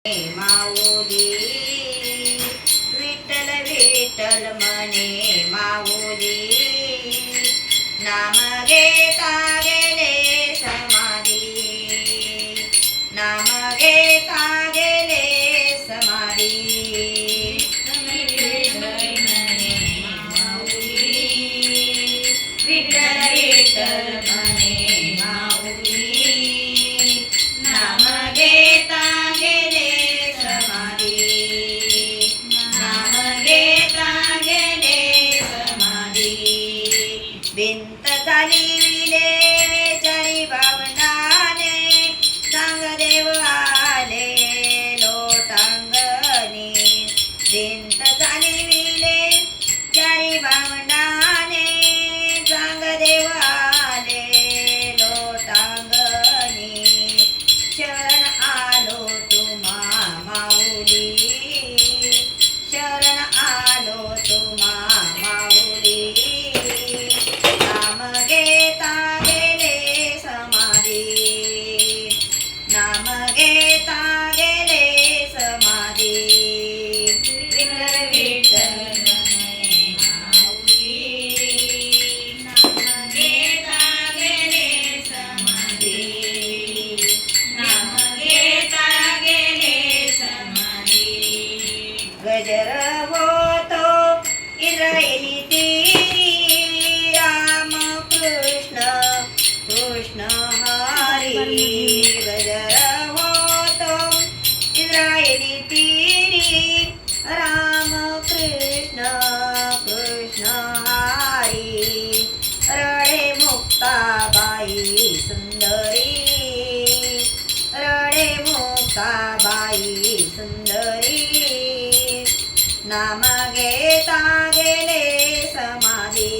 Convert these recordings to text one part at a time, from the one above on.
माऊली विठ्ठल विठ्ठल म्हणे माऊली नाम घेता गेले समाधी नाम घेता गेले समाधी विठ्ठल विठ्ठल म्हणे माऊली नाम घेता गेले समाधी नाम घेता गेले समाधी भिंत चालिले चारी भावनाने सांग देव आले लोटांगणी भिंत चालिले चारी भावनाने सांग देव आले लोटांगणी शरण आलो तुम्हा माऊली शरण आलो तुम्हा माऊली नाम घेता गेले समाधी नाम घेता गेले समाधी विठ्ठल विठ्ठल माऊली नाम घेता गेले समाधी नाम घेता गेले समाधी गजर होतो इस्रायली तीरी राम कृष्ण कृष्ण हरी गजर होतो इस्रायली तीरी राम कृष्ण कृष्ण हरी रडे मुक्ताबाई सुंदरी रडे मुक्ताबाई सुंदरी नाम घेता गेले समाधी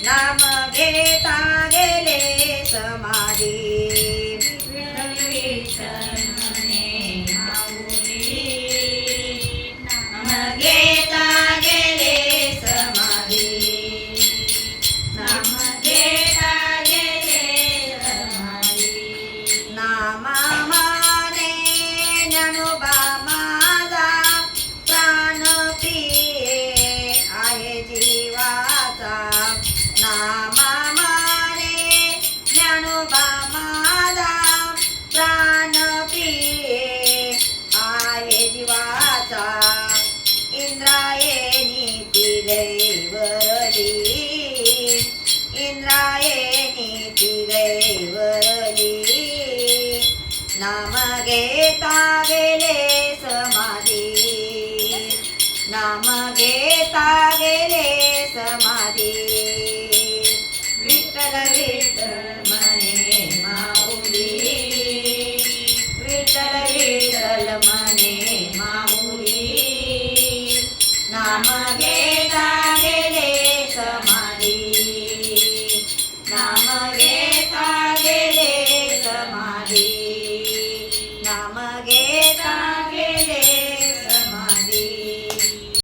नाम घेता गेले समाधी विठ्ठल म्हणे माऊली नाम घेता गेले समाधी नाम घेता गेले समाधी नामा माने ज्ञानोबा माझा प्राण प्रिय आहे जीवाचा नामा माने ज्ञानोबा माझा प्राण प्रिय आहे जीवाचा इंद्रायणी ती गैवरली इंद्रायणी ती गैवरली नाम घेता गेले समाधी नाम घेता गेले समाधी विठ्ठल विठ्ठल म्हणे माऊली विठ्ठल विठ्ठल म्हणे माऊली नाम घेता गेले समाधी नाम घेता गेले समाधी नाम घेता